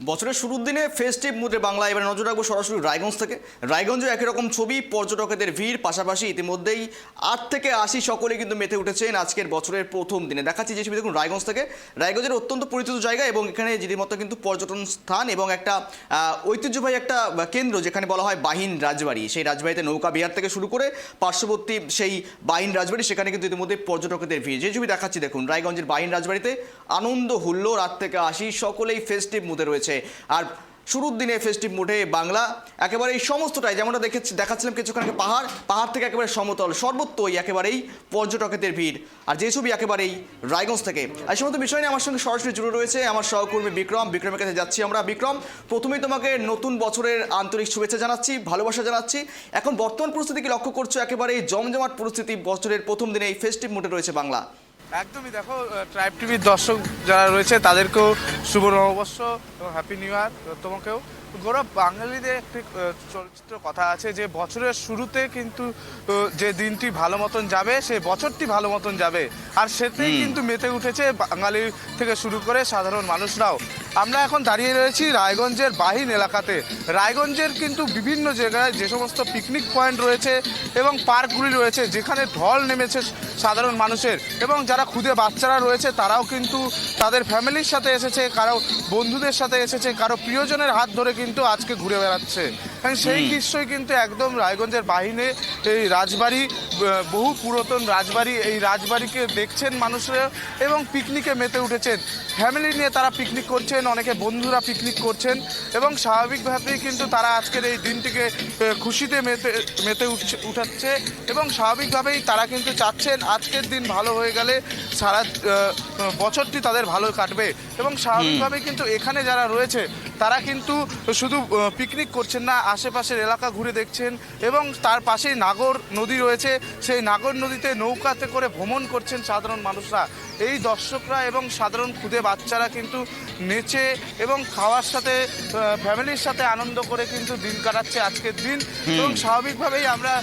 বছরের শুরুর দিনে ফেস্টিভ মুডে বাংলা। এবার নজর রাখবো সরাসরি রায়গঞ্জ থেকে। রায়গঞ্জে একই রকম ছবি, পর্যটকদের ভিড়, পাশাপাশি ইতিমধ্যেই ৮ থেকে ৮০ সকলে কিন্তু মেতে উঠেছেন আজকের বছরের প্রথম দিনে। দেখাচ্ছি যে ছবি দেখুন রায়গঞ্জ থেকে। রায়গঞ্জের অত্যন্ত পরিচিত জায়গা এবং এখানে রীতিমতো কিন্তু পর্যটন স্থান এবং একটা ঐতিহ্যবাহী একটা কেন্দ্র, যেখানে বলা হয় বাহিন রাজবাড়ি। সেই রাজবাড়িতে নৌকা বিহার থেকে শুরু করে পার্শ্ববর্তী সেই বাহিন রাজবাড়ি, সেখানে কিন্তু ইতিমধ্যে পর্যটকদের ভিড়। যে ছবি দেখাচ্ছি দেখুন, রায়গঞ্জের বাহিন রাজবাড়িতে আনন্দ হুল্লোড়, ৮ থেকে ৮০ সকলেই ফেস্টিভ মুডে রয়েছে। আর শুরুর দিনে ফেস্টিভ মুডে বাংলা একেবারে এই সমস্তটাই যেমনটা দেখাচ্ছিলাম কিছুক্ষণ আগে, পাহাড় থেকে একেবারে সমতল সর্বত্রই একেবারেই পর্যটকদের ভিড়। আর যে ছবি একেবারেই রায়গঞ্জ থেকে। আর সমস্ত বিষয় নিয়ে আমার সঙ্গে সরাসরি জুড়ে রয়েছে আমার সহকর্মী বিক্রমের কাছে যাচ্ছি আমরা। বিক্রম, প্রথমেই তোমাকে নতুন বছরের আন্তরিক শুভেচ্ছা জানাচ্ছি, ভালোবাসা জানাচ্ছি। এখন বর্তমান পরিস্থিতি কি লক্ষ্য করছো? একেবারে জমজমাট পরিস্থিতি বছরের প্রথম দিনে এই ফেস্টিভ মুডে রয়েছে বাংলা। একদমই, দেখো ট্রাইব টিভির দর্শক যারা রয়েছে তাদেরকেও শুভ নববর্ষ এবং হ্যাপি নিউ ইয়ার তোমাকেও। গৌরব, বাঙালিদের একটি চলচ্চিত্র কথা আছে যে বছরের শুরুতে কিন্তু যে দিনটি ভালো মতন যাবে সেই বছরটি ভালো মতন যাবে, আর সেটাই কিন্তু মেতে উঠেছে বাঙালি থেকে শুরু করে সাধারণ মানুষরাও। আমরা এখন দাঁড়িয়ে রয়েছি রায়গঞ্জের বাহিন এলাকাতে। রায়গঞ্জের কিন্তু বিভিন্ন জায়গায় যে সমস্ত পিকনিক পয়েন্ট রয়েছে এবং পার্কগুলি রয়েছে, যেখানে ঢল নেমেছে সাধারণ মানুষের, এবং যারা ক্ষুদে বাচ্চারা রয়েছে তারাও কিন্তু তাদের ফ্যামিলির সাথে এসেছে, কারো বন্ধুদের সাথে এসেছে, কারো প্রিয়জনের হাত ধরে কিন্তু আজকে ঘুরে বেড়াচ্ছে। সেই দৃশ্যই কিন্তু একদম রায়গঞ্জের বাহিনে এই রাজবাড়ি, বহু পুরাতন রাজবাড়ি, এই রাজবাড়িকে দেখছেন মানুষরা এবং পিকনিকে মেতে উঠেছেন। ফ্যামিলি নিয়ে তারা পিকনিক করছেন, অনেকে বন্ধুরা পিকনিক করছেন এবং স্বাভাবিকভাবেই কিন্তু তারা আজকের এই দিনটিকে খুশিতে মেতে উঠাচ্ছে এবং স্বাভাবিকভাবেই তারা কিন্তু চাচ্ছেন আজকের দিন ভালো হয়ে গেলে সারা বছরটি তাদের ভালো কাটবে। এবং স্বাভাবিকভাবেই কিন্তু এখানে যারা রয়েছে তারা কিন্তু শুধু পিকনিক করছেন না, আশেপাশের এলাকা ঘুরে দেখছেন এবং তার পাশেই নাগর নদী রয়েছে, সেই নাগর নদীতে নৌকাতে করে ভ্রমণ করছেন সাধারণ মানুষরা। এই দর্শকরা এবং সাধারণ ক্ষুদে বাচ্চারা কিন্তু নেচে এবং খাওয়ার সাথে ফ্যামিলির সাথে আনন্দ করে কিন্তু দিন কাটাচ্ছে আজকের দিন। এবং স্বাভাবিকভাবেই আমরা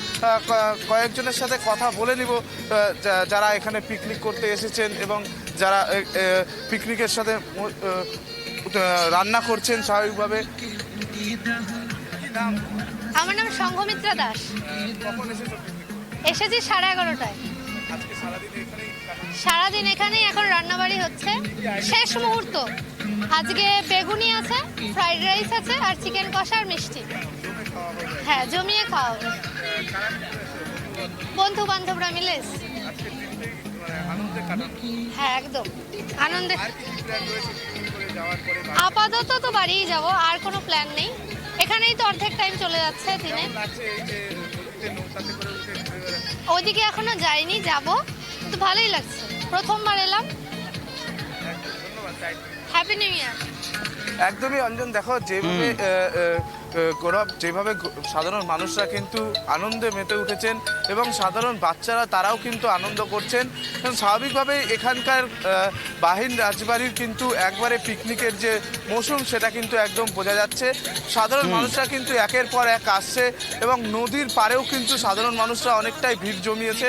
কয়েকজনের সাথে কথা বলে নিব যারা এখানে পিকনিক করতে এসেছেন এবং যারা পিকনিকের সাথে রান্না করছেন স্বাভাবিকভাবে। আমার নাম সংঘমিত্রা দাস। এসেছি 11:30টায়। সারাদিন এখানেই এখন রান্নাবাড়ি হচ্ছে, শেষ মুহূর্ত। আজকে বেগুনি আছে, ফ্রাইড রাইস আছে, আর চিকেন কষা আর মিষ্টি। হ্যাঁ, জমিয়ে খাওয়া হবে। বন্ধু বান্ধবরা মিলে। হ্যাঁ, একদম আনন্দে। আপাতত তো বাড়িই যাব, আর কোনো প্ল্যান নেই। এখানেই তো অর্ধেক টাইম চলে যাচ্ছে দিনে। ওইদিকে এখনো যাইনি, যাব, তো ভালোই লাগছে, প্রথমবার এলাম। Happy new year. একদমই অঞ্জন, দেখো যেভাবে গৌরব, যেভাবে সাধারণ মানুষরা কিন্তু আনন্দে মেতে উঠেছেন এবং সাধারণ বাচ্চারা তারাও কিন্তু আনন্দ করছেন। এবং স্বাভাবিকভাবে এখানকার বাহিন রাজবাড়ির কিন্তু একবারে পিকনিকের যে মৌসুম সেটা কিন্তু একদম বোঝা যাচ্ছে। সাধারণ মানুষরা কিন্তু একের পর এক আসছে এবং নদীর পাড়েও কিন্তু সাধারণ মানুষরা অনেকটাই ভিড় জমিয়েছে।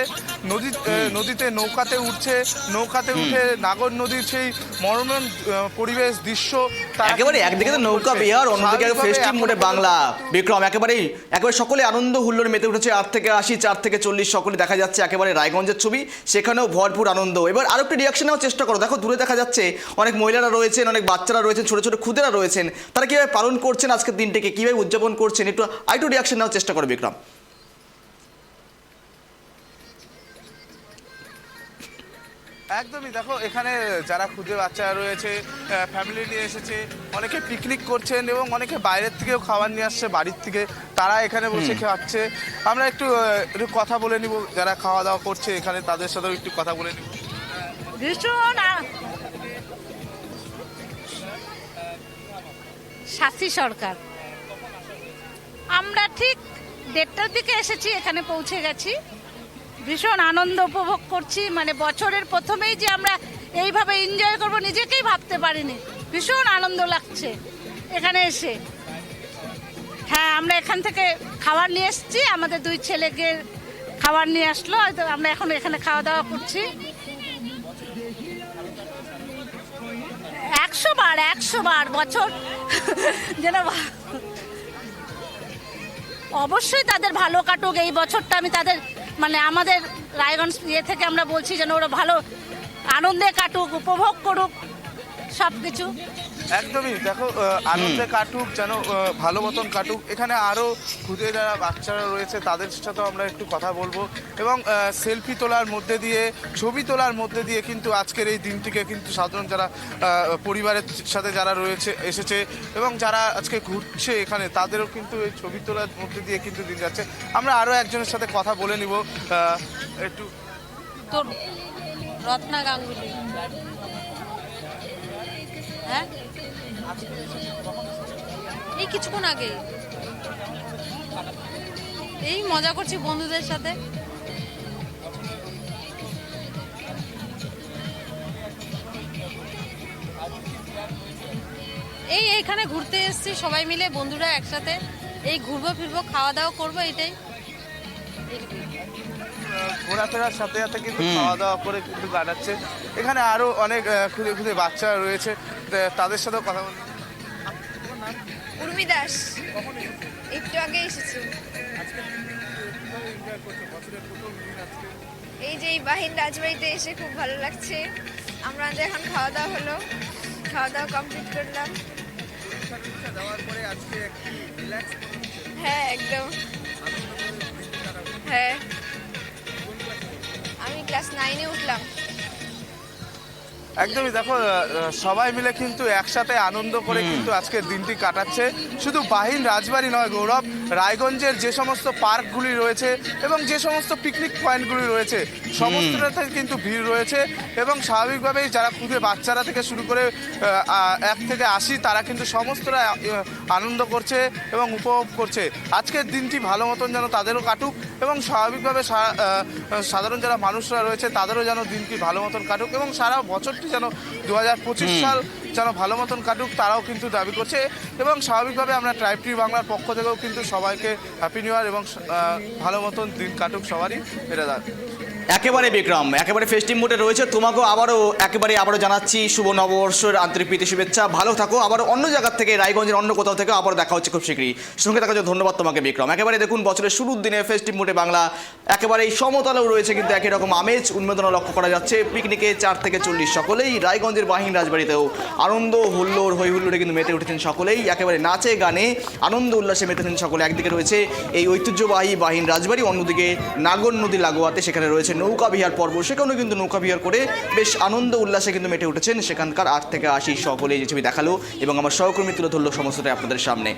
নদীতে নৌকাতে উঠছে, নৌকাতে উঠে নাগর নদীর সেই মনোরম পরিবেশ দৃশ্য, একেবারে একদিকে তো নৌকা বিহার, অন্যদিকে ফেস্টিভ মুডে বাংলা। বিক্রম, একেবারে সকলে আনন্দ হুল্লোড় মেতে উঠেছে। ৮ থেকে ৮০, ৪ থেকে ৪০ সকলে দেখা যাচ্ছে একেবারে রায়গঞ্জের ছবি, সেখানেও ভরপুর আনন্দ। এবার আরো একটু রিয়াকশন নেওয়ার চেষ্টা করো। দেখো দূরে দেখা যাচ্ছে অনেক মহিলারা রয়েছেন, অনেক বাচ্চারা রয়েছেন, ছোট ছোট ক্ষুদেরা রয়েছেন। তারা কিভাবে পালন করছেন আজকের দিনটাকে, কিভাবে উদযাপন করছেন, একটু রিয়াকশন নেওয়ার চেষ্টা করো বিক্রম। একদমই, দেখো এখানে যারা ক্ষুদে বাচ্চারা রয়েছে ফ্যামিলি নিয়ে এসেছে, অনেকে পিকনিক করছেন এবং অনেকে বাইরের থেকেও খাবার নিয়ে আসছে বাড়ির থেকে, তারা এখানে বসে খাচ্ছে। আমরা একটু কথা বলে নিব যারা খাওয়া দাওয়া করছে এখানে, তাদের সাথেও একটু কথা বলে নিব। শাস্তি সরকার। আমরা ঠিক 1:30টার দিকে এসেছি, এখানে পৌঁছে গেছি। ভীষণ আনন্দ উপভোগ করছি, মানে বছরের প্রথমেই যে আমরা এইভাবে এনজয় করব নিজেকেই ভাবতে পারিনি। ভীষণ আনন্দ লাগছে এখানে এসে। হ্যাঁ, আমরা এখান থেকে খাবার নিয়ে এসেছি, আমাদের 2 ছেলেকে খাবার নিয়ে আসলো, হয়তো আমরা এখন এখানে খাওয়া দাওয়া করছি। 100 বার বছর যেন অবশ্যই তাদের ভালো কাটুক এই বছরটা। আমি তাদের মানে আমাদের রায়গঞ্জ থেকে আমরা বলছি যেন ওরা ভালো আনন্দে কাটুক, উপভোগ করুক সব কিছু। একদমই, দেখো আনন্দে কাটুক, যেন ভালো মতন কাটুক। এখানে আরও খুদে যারা বাচ্চারা রয়েছে তাদের সাথেও আমরা একটু কথা বলবো এবং সেলফি তোলার মধ্যে দিয়ে, ছবি তোলার মধ্যে দিয়ে কিন্তু আজকের এই দিনটিকে কিন্তু সাধারণ যারা পরিবারের সাথে যারা রয়েছে এসেছে এবং যারা আজকে ঘুরছে এখানে তাদেরও কিন্তু এই ছবি তোলার মধ্যে দিয়ে কিন্তু দিন যাচ্ছে। আমরা আরও একজনের সাথে কথা বলে নিব একটু। তোর রত্না গাঙ্গুলি। হ্যাঁ, এই কিছুক্ষণ আগে এই মজা করছি বন্ধুদের সাথে। এইখানে ঘুরতে এসেছি সবাই মিলে বন্ধুরা একসাথে, এই ঘুরবো ফিরবো খাওয়া দাওয়া করবো, এটাই। ঘোরাফেরার সাথে সাথে কিন্তু খাওয়া দাওয়া করে কিন্তু কাটাচ্ছে। এখানে আরো অনেক খুদে খুদে বাচ্চা রয়েছে, তাদের সাথেও কথা বলবো। উর্মি দাস, একটু আগে এসেছি। এই যে এই বাহিন রাজবাড়িতে এসে খুব ভালো লাগছে। আমরা এখন খাওয়া দাওয়া হলো, খাওয়া দাওয়া কমপ্লিট করলাম। হ্যাঁ একদম, হ্যাঁ আমি ক্লাস 9-এ উঠলাম। একদমই, দেখো সবাই মিলে কিন্তু একসাথে আনন্দ করে কিন্তু আজকের দিনটি কাটাচ্ছে। শুধু বাহিন রাজবাড়ি নয় গৌরব, রায়গঞ্জের যে সমস্ত পার্কগুলি রয়েছে এবং যে সমস্ত পিকনিক পয়েন্টগুলি রয়েছে সমস্তটাতে কিন্তু ভিড় রয়েছে এবং স্বাভাবিকভাবেই যারা খুদে বাচ্চারা থেকে শুরু করে 1 থেকে 80 তারা কিন্তু সমস্তরা আনন্দ করছে এবং উপভোগ করছে। আজকের দিনটি ভালো মতন যেন তাদেরও কাটুক এবং স্বাভাবিকভাবে সাধারণ যারা মানুষরা রয়েছে তাদেরও যেন দিনটি ভালো মতন কাটুক এবং সারা বছর যেন 2025 সাল যেন ভালো মতন কাটুক তারাও কিন্তু দাবি করছে। এবং স্বাভাবিকভাবে আমরা ট্রাইব টিভি বাংলার পক্ষ থেকেও কিন্তু সবাইকে হ্যাপি নিউ ইয়ার এবং ভালো মতন দিন কাটুক সবারই, এটা একেবারে বিক্রম, একেবারে ফেস্টিভ মুডে রয়েছে। তোমাকেও আবারও জানাচ্ছি শুভ নববর্ষের আন্তরিক প্রীতি শুভেচ্ছা। ভালো থাকো, আবার অন্য জায়গা থেকে, রায়গঞ্জের অন্য কোথাও থেকে আবার দেখা হচ্ছে খুব শীঘ্রই। সঙ্গে থাকার জন্য ধন্যবাদ তোমাকে বিক্রম। একেবারে দেখুন বছরের শুরুর দিনে ফেস্টিভ মুডে বাংলা একেবারে এই সমতলেও রয়েছে কিন্তু একই রকম আমেজ উন্মেদনা লক্ষ্য করা যাচ্ছে। পিকনিকে 4 থেকে 40 সকলেই, রায়গঞ্জের বাহিন রাজবাড়িতেও আনন্দ হুল্লোড় হই হুল্লোড়ে কিন্তু মেতে উঠেছেন সকলেই, একেবারে নাচে গানে আনন্দ উল্লাসে মেতেছেন সকলে। একদিকে রয়েছে এই ঐতিহ্যবাহী বাহিন রাজবাড়ি, অন্যদিকে নাগর নদী লাগোয়াতে সেখানে রয়েছে নৌকা বিহার পর্ব, সেখানেও কিন্তু নৌকা বিহার করে বেশ আনন্দ উল্লাসে কিন্তু মেতে উঠেছেন সেখানকার 8 থেকে 80 সকলেই, যে ছবি দেখালো এবং আমার সহকর্মী তুলে ধরলো সমস্তটাই আপনাদের সামনে।